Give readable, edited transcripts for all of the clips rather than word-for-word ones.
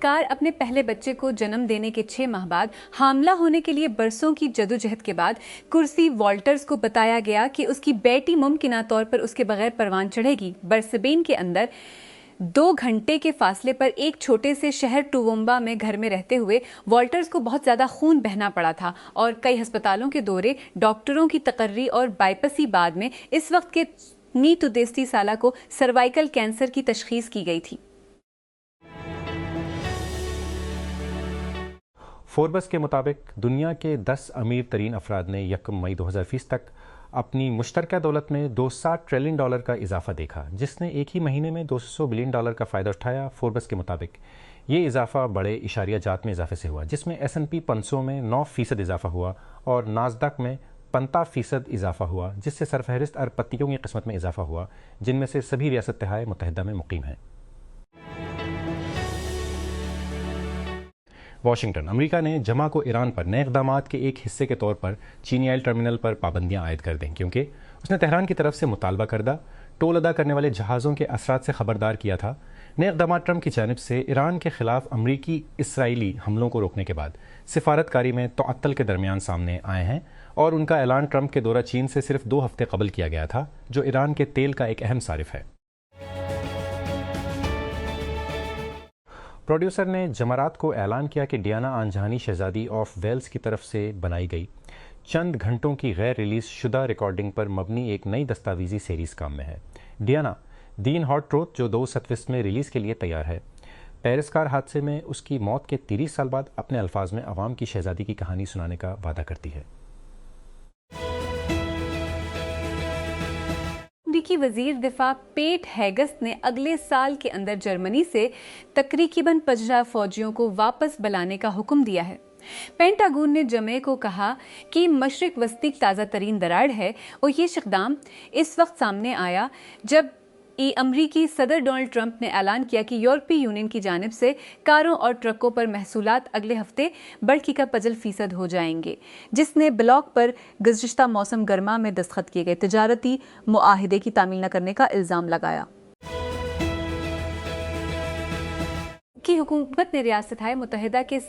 فنکار اپنے پہلے بچے کو جنم دینے کے 6 ماہ بعد حاملہ ہونے کے لیے برسوں کی جدوجہد کے بعد کرسی والٹرز کو بتایا گیا کہ اس کی بیٹی ممکنہ طور پر اس کے بغیر پروان چڑھے گی۔ برسبین کے اندر 2 گھنٹے کے فاصلے پر ایک چھوٹے سے شہر ٹوومبا میں گھر میں رہتے ہوئے والٹرز کو بہت زیادہ خون بہنا پڑا تھا اور کئی ہسپتالوں کے دورے، ڈاکٹروں کی تقرری اور بائپسی بعد میں اس وقت کے 39 سالہ کو سروائیکل کینسر کی تشخیص کی گئی تھی۔ فوربس کے مطابق دنیا کے 10 امیر ترین افراد نے 1 مئی 2020 تک اپنی مشترکہ دولت میں $260 ٹریلین کا اضافہ دیکھا، جس نے ایک ہی مہینے میں $200 بلین کا فائدہ اٹھایا۔ فوربس کے مطابق یہ اضافہ بڑے اشاریہ جات میں اضافے سے ہوا، جس میں S&P 500 میں 9% اضافہ ہوا اور ناسدق میں 15% اضافہ ہوا، جس سے سرفہرست اربپتیوں کی قسمت میں اضافہ ہوا، جن میں سے سبھی ریاستہائے متحدہ میں مقیم ہیں۔ واشنگٹن۔ امریکہ نے جمعہ کو ایران پر نئے اقدامات کے ایک حصے کے طور پر چینی آئل ٹرمینل پر پابندیاں عائد کر دیں، کیونکہ اس نے تہران کی طرف سے مطالبہ کردہ ٹول ادا کرنے والے جہازوں کے اثرات سے خبردار کیا تھا۔ نئے اقدامات ٹرمپ کی جانب سے ایران کے خلاف امریکی اسرائیلی حملوں کو روکنے کے بعد سفارت کاری میں تعطل کے درمیان سامنے آئے ہیں، اور ان کا اعلان ٹرمپ کے دورہ چین سے صرف 2 ہفتے قبل کیا گیا تھا، جو ایران کے تیل کا ایک اہم صارف ہے۔ پروڈیوسر نے جمعرات کو اعلان کیا کہ ڈیانا آنجہانی شہزادی آف ویلز کی طرف سے بنائی گئی چند گھنٹوں کی غیر ریلیز شدہ ریکارڈنگ پر مبنی ایک نئی دستاویزی سیریز کام میں ہے۔ ڈیانا دی ہاٹ ٹروتھ، جو 2 میں ریلیز کے لیے تیار ہے، پیرس کار حادثے میں اس کی موت کے 30 سال بعد اپنے الفاظ میں عوام کی شہزادی کی کہانی سنانے کا وعدہ کرتی ہے۔ امریکی وزیر دفاع پیٹ ہیگس نے اگلے سال کے اندر جرمنی سے تقریباً 50 فوجیوں کو واپس بلانے کا حکم دیا ہے۔ پینٹاگون نے جمعے کو کہا کہ مشرق وسطی تازہ ترین دراڑ ہے، اور یہ اقدام اس وقت سامنے آیا جب امریکی صدر ڈونلڈ ٹرمپ نے اعلان کیا کہ یورپی یونین کی جانب سے کاروں اور ٹرکوں پر محصولات اگلے ہفتے بڑھتی کا 50% ہو جائیں گے، جس نے بلاک پر گزشتہ موسم گرما میں دستخط کیے گئے تجارتی معاہدے کی تعمیل نہ کرنے کا الزام لگایا۔ کی حکومت نے ریاستہائے متحدہ کے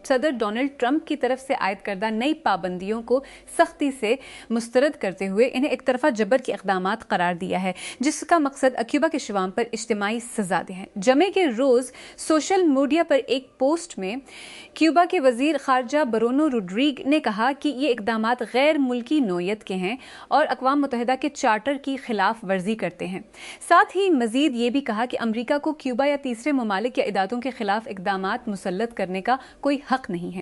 صدر ڈونلڈ ٹرمپ کی طرف سے عائد کردہ نئی پابندیوں کو سختی سے مسترد کرتے ہوئے انہیں ایک طرفہ جبر کے اقدامات قرار دیا ہے، جس کا مقصد کیوبا کے شوام پر اجتماعی سزا دے ہے۔ جمعے کے روز سوشل میڈیا پر ایک پوسٹ میں کیوبا کے وزیر خارجہ برونو روڈریگ نے کہا کہ یہ اقدامات غیر ملکی نوعیت کے ہیں اور اقوام متحدہ کے چارٹر کی خلاف ورزی کرتے ہیں۔ ساتھ ہی مزید یہ بھی کہا کہ امریکہ کو کیوبا یا تیسرے ممالک یا اداروں کے خلاف اقدامات مسلط کرنے کا کوئی حق نہیں ہے۔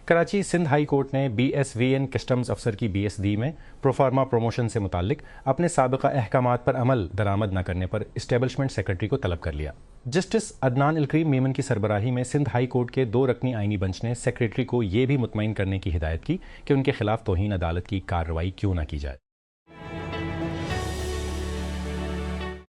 کراچی سندھ ہائی کورٹ نے BSVN کسٹمز افسر کی BSD میں پروفارما پروموشن سے متعلق اپنے سابقہ احکامات پر عمل درآمد نہ کرنے پر اسٹیبلشمنٹ سیکرٹری کو طلب کر لیا۔ جسٹس عدنان الکریم میمن کی سربراہی میں سندھ ہائی کورٹ کے 2 رکنی آئینی بنچ نے سیکرٹری کو یہ بھی مطمئن کرنے کی ہدایت کی کہ ان کے خلاف توہین عدالت کی کارروائی کیوں نہ کی جائے۔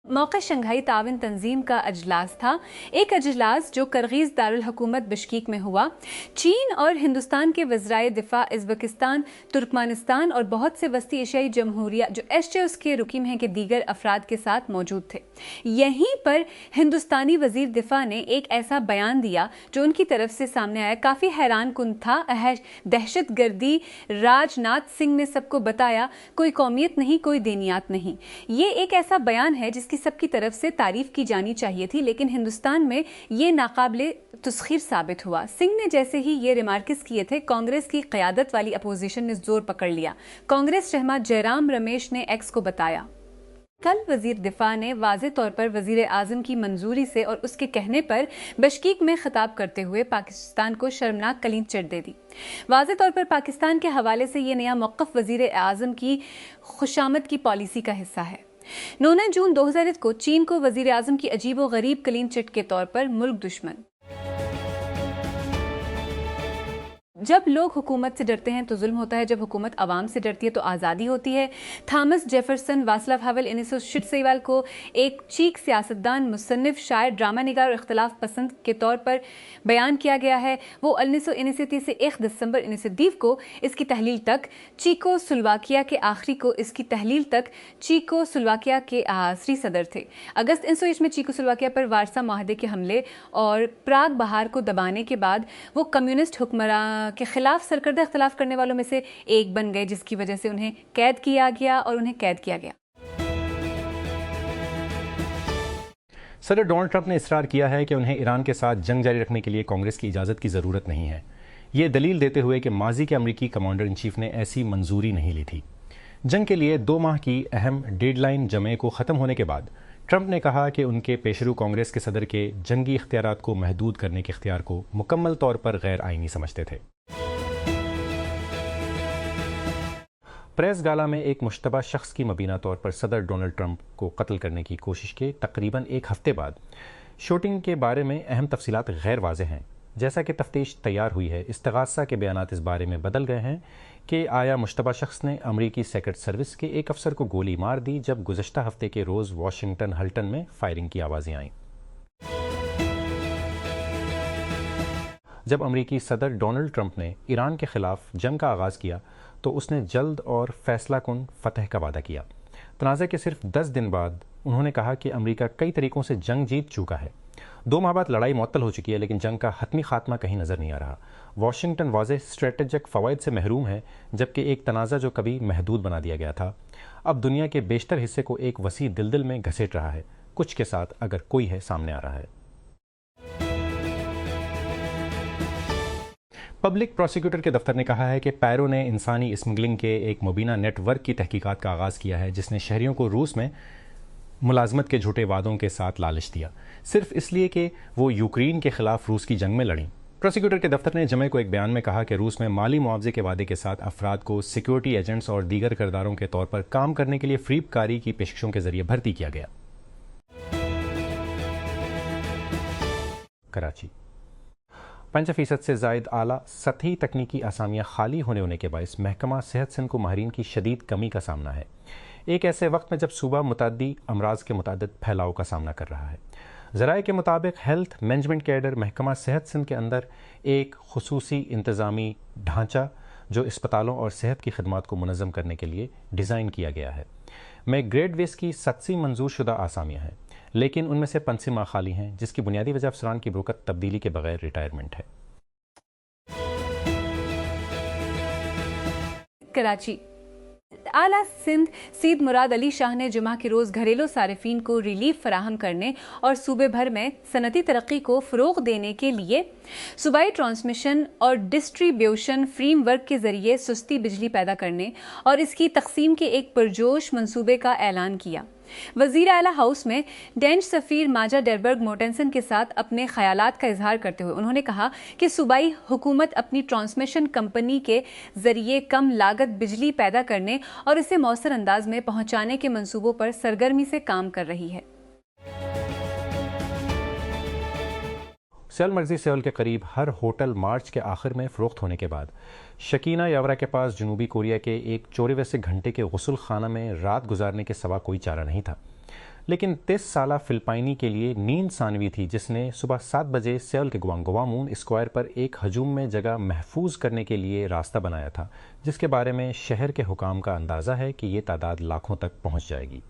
موقع شنگھائی تعاون تنظیم کا اجلاس تھا، ایک اجلاس جو کرغیز دارالحکومت بشکیک میں ہوا۔ چین اور ہندوستان کے وزرائے دفاع ازبکستان، ترکمانستان اور بہت سے وسطی ایشیائی جمہوریہ جو SJOs کے رکن ہیں کے دیگر افراد کے ساتھ موجود تھے۔ یہیں پر ہندوستانی وزیر دفاع نے ایک ایسا بیان دیا جو ان کی طرف سے سامنے آیا، کافی حیران کن تھا۔ دہشت گردی راج ناتھ سنگھ نے سب کو بتایا، کوئی قومیت نہیں، کوئی دینیات نہیں۔ یہ ایک ایسا بیان ہے جس کی سب کی طرف سے تعریف کی جانی چاہیے تھی، لیکن ہندوستان میں یہ ناقابل تسخیر ثابت ہوا۔ سنگھ نے جیسے ہی یہ ریمارکس کیے تھے، کانگریس کی قیادت والی اپوزیشن نے زور پکڑ لیا۔ کانگریس رہنما جے رام رمیش نے ایکس کو بتایا، کل وزیر دفاع نے واضح طور پر وزیر اعظم کی منظوری سے اور اس کے کہنے پر بشکیک میں خطاب کرتے ہوئے پاکستان کو شرمناک کلین چٹ دے دی۔ واضح طور پر پاکستان کے حوالے سے یہ نیا موقف وزیر اعظم کی خوشامد کی پالیسی کا حصہ ہے۔ 9 جون 2000 کو چین کو وزیر اعظم کی عجیب و غریب کلین چٹ کے طور پر ملک دشمن जब लोग हुकूमत से डरते हैं तो जुल्म होता है, जब हुकूमत आवाम से डरती है तो आज़ादी होती है। थॉमस जेफरसन वासलाव हावेल 1960 को एक चीक सियासतदान, मुसन्निफ, शायर, ड्रामा निगार और इख्तलाफ पसंद के तौर पर बयान किया गया है। वो 1969 से 1 दिसंबर 1920 को इसकी तहलील तक चीकोस्लोवाकिया के आखिरी को इसकी तहलील तक चीकोस्लोवाकिया के आखिरी सदर थे। अगस्त 1901 में चीकोस्लोवाकिया पर वारसा माहदे के हमले और प्राग बहार को दबाने के बाद वो कम्युनिस्ट हुक्मरान के खिलाफ सरकर्दा इख्तलाफ करने वालों में से एक बन गए, जिसकी वजह से उन्हें कैद किया गया। सदर डोनाल्ड ट्रंप ने इसरार किया है कि उन्हें ईरान के साथ जंग जारी रखने के लिए कांग्रेस की इजाज़त की ज़रूरत नहीं है, ये दलील देते हुए कि माजी के अमरीकी कमांडर इन चीफ ने ऐसी मंजूरी नहीं ली थी। जंग के लिए 2 माह की अहम डेडलाइन जमे को ख़त्म होने के बाद ट्रंप ने कहा कि उनके पेशरू कांग्रेस के सदर के जंगी इख्तियारात को महदूद करने के इख्तियार को मुकम्मल तौर पर गैर आइनी समझते थे। प्रेस गाला में एक मुश्तबा शख्स की मबीना तौर पर सदर डोनाल्ड ट्रंप को कत्ल करने की कोशिश के तकरीबन 1 हफ्ते बाद शूटिंग के बारे में अहम तफसीलात गैर वाज़ेह हैं। जैसा कि तफ्तीश तैयार हुई है, इस्तिगासा के बयानात इस बारे में बदल गए हैं कि आया मुश्तबा शख्स ने अमरीकी सेक्रेट सर्विस के एक अफसर को गोली मार दी जब गुज़श्ता हफ्ते के रोज़ वाशिंगटन हल्टन में फायरिंग की आवाज़ें आईं। जब अमरीकी सदर डोनाल्ड ट्रंप ने ईरान के ख़िलाफ़ जंग का आगाज़ किया तो उसने जल्द और फैसला कुन फतह का वादा किया। तनाज़े के सिर्फ 10 दिन बाद उन्होंने कहा कि अमरीका कई तरीक़ों से जंग जीत चुका है। 2 माह बाद लड़ाई मुअत्तल हो चुकी है, लेकिन जंग का हतमी खात्मा कहीं नज़र नहीं आ रहा। वाशिंगटन वाज़ेह स्ट्रेटेजिक फ़वाइद से महरूम है, जबकि एक तनाज़ा जो कभी महदूद बना दिया गया था अब दुनिया के बेशतर हिस्से को एक वसी दिलदल में घसीट रहा है। कुछ के साथ अगर कोई है सामने आ रहा है। पब्लिक प्रोसिक्यूटर के दफ्तर ने कहा है कि पैरो ने इंसानी स्मगलिंग के एक मुबीना नेटवर्क की तहकीकात का आगाज़ किया है, जिसने शहरियों को रूस में मुलाजमत के झूठे वादों के साथ लालच दिया, सिर्फ इसलिए कि वो यूक्रेन के खिलाफ रूस की जंग में लड़ीं। प्रोसिक्यूटर के दफ्तर ने जमे को एक बयान में कहा कि रूस में माली मुआवजे के वादे के साथ अफराद को सिक्योरिटी एजेंट्स और दीगर किरदारों के तौर पर काम करने के लिए फरीबकारी की पेशकशों के जरिए भर्ती किया गया। कराची 5% से ज़ायद आला सतही तकनीकी आसामियाँ खाली होने के बायस महकमा सेहत सिंध को माहिरीन की शदीद कमी का सामना है, एक ऐसे वक्त में जब सूबा मुतअद्दी अमराज के मुतअद्दिद फैलाव का सामना कर रहा है। ज़राए के मुताबिक हेल्थ मैनेजमेंट कैडर महकमा सेहत सिंध के अंदर एक खुसूसी इंतज़ामी ढांचा जो अस्पतालों और सेहत की खदमात को मुनज़्ज़म करने के लिए डिज़ाइन किया गया है, में ग्रेड वेस की 87 मंजूर शुदा आसामियाँ हैं, लेकिन उनमें से 65 खाली हैं, जिसकी बुनियादी वजह अफसरान की बरोकत तब्दीली के बगैर रिटायरमेंट है। कराची आला सिंध सीद मुराद अली शाह ने जुमा के रोज़ घरेलू सारिफीन को रिलीफ फराहम करने और सूबे भर में सनती तरक्की को फ़रोग़ देने के लिए सूबाई ट्रांसमिशन और डिस्ट्रीब्यूशन फ्रेमवर्क के ज़रिए सस्ती बिजली पैदा करने और इसकी तकसीम के एक पुरजोश मंसूबे का ऐलान किया। वज़ीर आला हाउस में डेंच सफ़ीर माजा डेरबर्ग मोटेंसन के साथ अपने ख़यालात का इजहार करते हुए उन्होंने कहा कि सूबाई हुकूमत अपनी ट्रांसमिशन कंपनी के ज़रिए कम लागत बिजली पैदा करने और इसे मौसर अंदाज में पहुँचाने के मंसूबों पर सरगर्मी से काम कर रही है। सेल मर्जी सेल के करीब हर होटल मार्च के आखिर में फ़रोख्त होने के बाद शकीना यावरा के पास जनूबी कोरिया के एक 84 घंटे के गुस्ल खाना में रात गुजारने के सिवा कोई चारा नहीं था, लेकिन 30 साला फिलिपाइनी के लिए नींद सानवी थी, जिसने सुबह 7 बजे सेल के गुआंगुआमून स्क्वायर पर एक हजूम में जगह महफूज करने के लिए रास्ता बनाया था, जिसके बारे में शहर के हुकाम का अंदाज़ा है कि ये तादाद लाखों तक पहुँच जाएगी।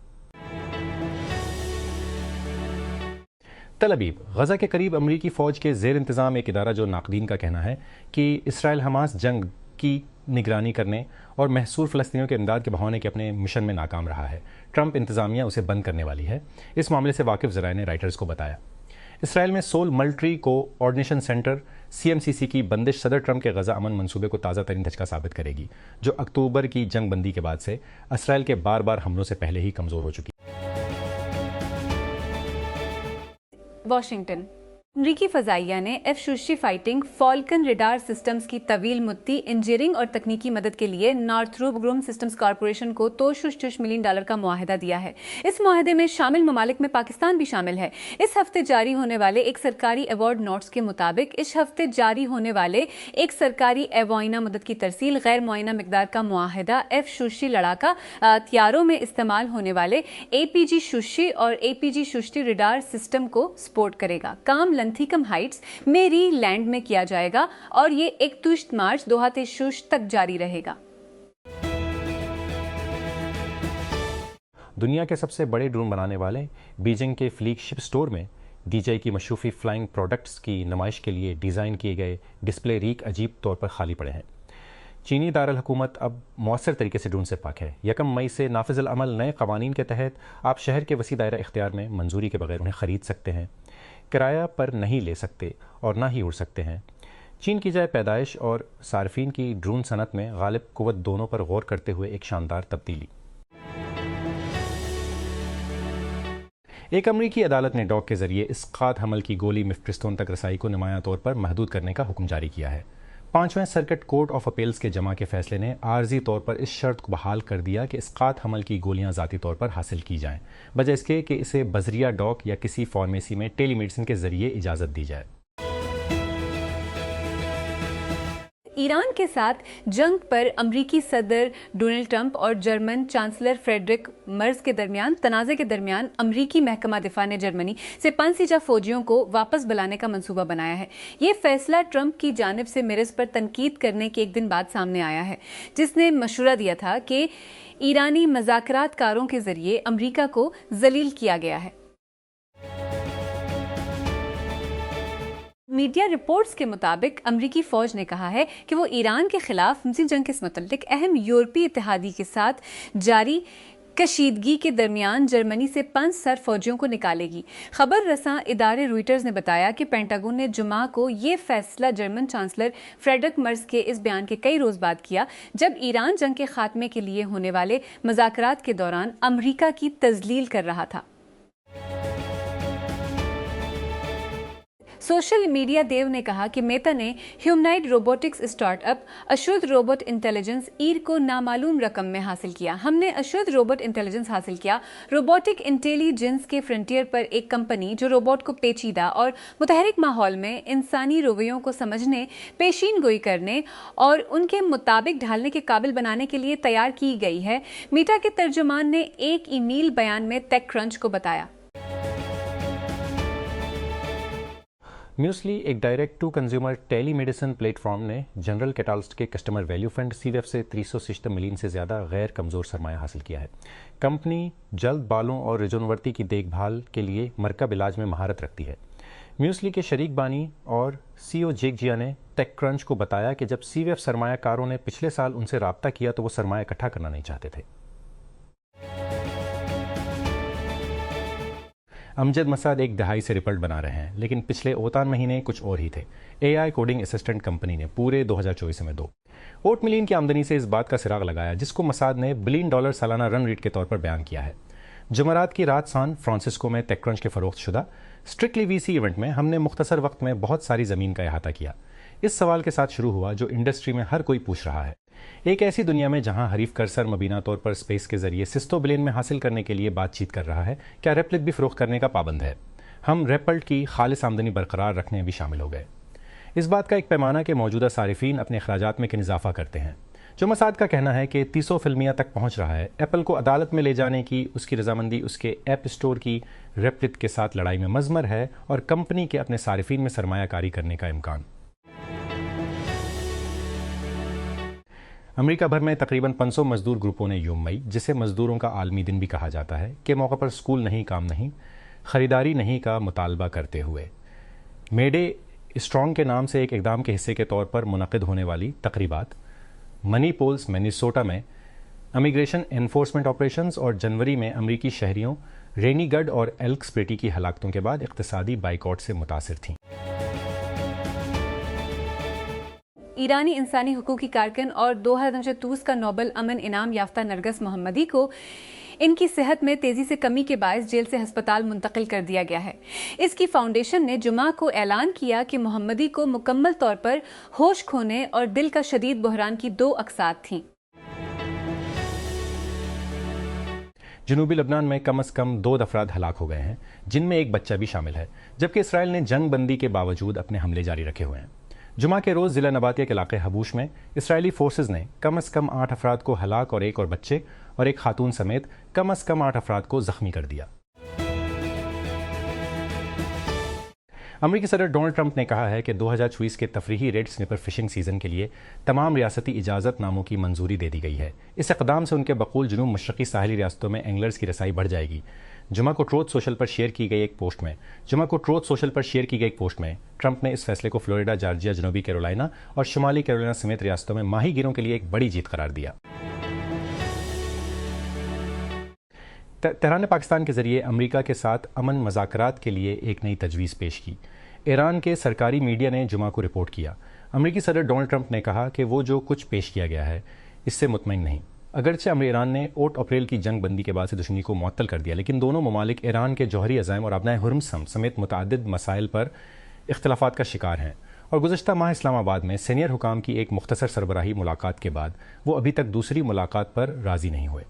तल अबीब गज़ा के करीब अमरीकी फ़ौज के ज़ेर इंतज़ाम एक इदारा जो नाक़दीन का कहना है कि इसराइल हमास जंग की निगरानी करने और महसूर फ़लस्तीनियों के इमदाद के बहाने के अपने मिशन में नाकाम रहा है। ट्रंप इंतज़ामिया उसे बंद करने वाली है। इस मामले से वाकिफ़ ज़राए ने राइटर्स को बताया। इसराइल में सोल मल्ट्री कोऑर्डिनेशन सेंटर CMCC की बंदिश सदर ट्रंप के गज़ा अमन मंसूबे को ताज़ा तरीन धचका साबित करेगी, जो अक्टूबर की जंग बंदी के बाद से इसराइल के बार बार हमलों से पहले ही कमज़ोर हो चुकी। वाशिंगटन अमरीकी फ़ज़ाइया ने F-60 फाइटिंग फ़ॉल्कन रेडार सिस्टम्स की तवील मुद्दी इंजीनियरिंग और तकनीकी मदद के लिए नॉर्थरोप ग्रोम सिस्टम्स कॉरपोरेशन को $2.6 मिलियन का मुआहदा दिया है। इस मुआहदे में शामिल ममालिक में पाकिस्तान भी शामिल है। इस हफ्ते जारी होने वाले एक सरकारी अवार्ड नोट्स के मुताबिक इस हफ्ते जारी होने वाले एक सरकारी एवॉइना मदद की तरसील गैर मुआयना मिकदार का मुआहदा F-60 लड़ाका हथियारों में इस्तेमाल होने वाले APG-60 और APG-60 रेडार सिस्टम को सपोर्ट करेगा। काम लंथीकम हाइट्स मेरी लैंड में किया जाएगा और ये 31 मार्च 2023 तक जारी रहेगा। दुनिया के सबसे बड़े ड्रोन बनाने वाले बीजिंग के फ्लैगशिप स्टोर में DJI की मशरूफ़ी फ्लाइंग प्रोडक्ट्स की नुमाइश के लिए डिज़ाइन किए गए डिस्प्ले रीक अजीब तौर पर खाली पड़े हैं। चीनी दारुल हुकूमत अब मौसर तरीके से ड्रोन से पाक है। 1 मई से नाफिज़ुल अमल नए कवानीन के तहत आप शहर के वसी दायरा इख्तियार में मंजूरी के बगैर उन्हें ख़रीद सकते हैं, किराया पर नहीं ले सकते और ना ही उड़ सकते हैं। चीन की जाए पैदाइश और सार्फिन की ड्रोन सनत में गालिब कुव्वत दोनों पर गौर करते हुए एक शानदार तब्दीली। एक अमरीकी अदालत ने डॉग के जरिए इस्कात हमल की गोली मिफ्रिस्टोन तक रसाई को नुमायां तौर पर महदूद करने का हुक्म जारी किया है। 5वें सर्किट कोर्ट ऑफ अपील्स के जमा के फैसले ने आर्जी तौर पर इस शर्त को बहाल कर दिया कि इस्कात हमल की गोलियां ज़ाती तौर पर हासिल की जाएं, बजाय इसके कि इसे बजरिया डॉग या किसी फार्मेसी में टेली मेडिसिन के जरिए इजाज़त दी जाए। ईरान के साथ जंग पर अमरीकी सदर डोनाल्ड ट्रंप और जर्मन चांसलर फ्रेडरिक मर्ज के दरमियान तनाज़े के दरमियान अमरीकी महकमा दिफा ने जर्मनी से पांचसीजा फौजियों को वापस बुलाने का मंसूबा बनाया है। ये फैसला ट्रंप की जानिब से मिरज पर तनकीद करने के एक दिन बाद सामने आया है, जिसने मशवरा दिया था कि ईरानी मज़ाकरातकारों के जरिए अमरीका को जलील किया गया है। मीडिया रिपोर्ट्स के मुताबिक अमरीकी फौज ने कहा है कि वो ईरान के खिलाफ मुज़िल जंग के मुतल्लिक अहम यूरोपीय इत्तेहादी के साथ जारी कशीदगी के दरमियान जर्मनी से 5 सर फौजियों को निकालेगी। खबर रसां इदारे रॉयटर्स ने बताया कि पेंटागन ने जुमा को ये फैसला जर्मन चांसलर फ्रेडरिक मर्ज के इस बयान के कई रोज बाद किया, जब ईरान जंग के खात्मे के लिए होने वाले मुज़ाकरात के दौरान अमरीका की तजलील कर रहा था। सोशल मीडिया देव ने कहा कि मेटा ने ह्यूमनाइड रोबोटिक्स स्टार्टअप अशुद्ध रोबोट इंटेलिजेंस ईर को नामालूम रकम में हासिल किया। हमने अशुद्ध रोबोट इंटेलिजेंस हासिल किया। रोबोटिक इंटेलिजेंस के फ्रंटियर पर एक कंपनी जो रोबोट को पेचीदा और मुतहरिक माहौल में इंसानी रवैयों को समझने, पेशीन गोई करने और उनके मुताबिक ढालने के काबिल बनाने के लिए तैयार की गई है, मेटा के तर्जुमान ने एक ईमेल बयान में टेक क्रंच को बताया। म्यूसली एक direct to consumer telemedicine platform ने जनरल कैटालिस्ट के कस्टमर वैल्यू फंड CVF से 360 मिलियन से ज़्यादा गैर कमज़ोर सरमाया हासिल किया है। कंपनी जल्द बालों और रिजोनवर्ती की देखभाल के लिए मरकब इलाज में महारत रखती है। म्यूसली के शरीक बानी और CEO जेक जिया ने टेक क्रंच को बताया कि जब CVF सरमायाकारों ने पिछले साल उनसे रब्ता किया तो वो सरमाया इकट्ठा करना नहीं चाहते थे। अमजद मसाद एक दहाई से रिपल्ट बना रहे हैं, लेकिन पिछले ओतान महीने कुछ और ही थे। AI कोडिंग असिस्टेंट कंपनी ने पूरे 2024 में 2 मिलियन की आमदनी से इस बात का सिराग लगाया, जिसको मसाद ने $1 बिलियन सालाना रन रेट के तौर पर बयान किया है। जुमेरात की रात सान फ्रांसिस्को में टेक क्रंच के फरोख्त शुदा स्ट्रिक्टली VC इवेंट में हमने मुख्तसर वक्त में बहुत सारी ज़मीन का अहाता किया। इस सवाल के साथ शुरू हुआ जो इंडस्ट्री में हर कोई पूछ रहा है। एक ऐसी दुनिया में जहां हरीफ कर्सर मुबीना तौर पर स्पेस के जरिए सिस्तो बिलियन में हासिल करने के लिए बातचीत कर रहा है, क्या रेप्लिक भी फरोख्त करने का पाबंद है? हम रेपल्ट की खालिस आमदनी बरकरार रखने भी शामिल हो गए। इस बात का एक पैमाना के मौजूदा सारिफीन अपने अखराजात में किन इजाफा करते हैं। जो मसाद का कहना है कि 300 फिल्मिया तक पहुंच रहा है। एप्पल को अदालत में ले जाने की उसकी रजामंदी उसके ऐप स्टोर की रेप्लिक के साथ लड़ाई में मजमर है और कंपनी के अपने सारिफीन में सरमायाकारी करने का इम्कान। अमेरिका भर में तकरीबन 500 मजदूर ग्रुपों ने यूम मई, जिसे मजदूरों का आलमी दिन भी कहा जाता है, के मौके पर स्कूल नहीं, काम नहीं, ख़रीदारी नहीं का मुतालबा करते हुए मेडे स्ट्रॉन्ग के नाम से एक इक़दाम के हिस्से के तौर पर मुनक़िद होने वाली तकरीबात मनीपोल्स मिनेसोटा में इमिग्रेशन एनफोर्समेंट ऑपरेशंस और जनवरी में अमरीकी शहरियों रेनीगढ़ और एल्क्सपेटी की हलाकतों के बाद इक़्तिसादी बाइकॉट से मुतासिर थीं। ईरानी इंसानी हुकूक की कारकुन और 2024 का नोबेल अमन इनाम याफ्ता नरगस मोहम्मदी को ان کی صحت میں تیزی سے کمی کے باعث جیل سے ہسپتال منتقل کر دیا گیا ہے۔ اس کی فاؤنڈیشن نے جمعہ کو اعلان کیا کہ محمدی کو مکمل طور پر ہوش کھونے اور دل کا شدید بحران کی 2 اقساط تھیں۔ جنوبی لبنان میں کم از کم 2 افراد ہلاک ہو گئے ہیں، جن میں ایک بچہ بھی شامل ہے، جبکہ اسرائیل نے جنگ بندی کے باوجود اپنے حملے جاری رکھے ہوئے ہیں۔ جمعہ کے روز ضلع نباتیہ کے علاقے حبوش میں اسرائیلی فورسز نے کم از کم 8 افراد کو ہلاک اور ایک اور بچے اور ایک خاتون سمیت کم از کم 8 افراد کو زخمی کر دیا۔ امریکی صدر ڈونلڈ ٹرمپ نے کہا ہے کہ 2024 کے تفریحی ریڈ سنیپر فشنگ سیزن کے لیے تمام ریاستی اجازت ناموں کی منظوری دے دی گئی ہے۔ اس اقدام سے ان کے بقول جنوب مشرقی ساحلی ریاستوں میں اینگلرز کی رسائی بڑھ جائے گی۔ جمعہ کو ٹروتھ سوشل پر شیئر کی گئی ایک پوسٹ میں ٹرمپ نے اس فیصلے کو فلوریڈا، جارجیا، جنوبی کیرولائنا اور شمالی کیرولائنا سمیت ریاستوں میں ماہی گیروں کے لیے ایک بڑی جیت قرار دیا۔ تہران نے پاکستان کے ذریعے امریکہ کے ساتھ امن مذاکرات کے لیے ایک نئی تجویز پیش کی۔ ایران کے سرکاری میڈیا نے جمعہ کو رپورٹ کیا۔ امریکی صدر ڈونلڈ ٹرمپ نے کہا کہ وہ جو کچھ پیش کیا گیا ہے اس سے مطمئن نہیں۔ اگرچہ ایران نے 8 اپریل کی جنگ بندی کے بعد سے دشمنی کو معطل کر دیا، لیکن دونوں ممالک ایران کے جوہری عزائم اور ابنائے حرم سمیت متعدد مسائل پر اختلافات کا شکار ہیں، اور گزشتہ ماہ اسلام آباد میں سینئر حکام کی ایک مختصر سربراہی ملاقات کے بعد وہ ابھی تک دوسری ملاقات پر راضی نہیں ہوئے۔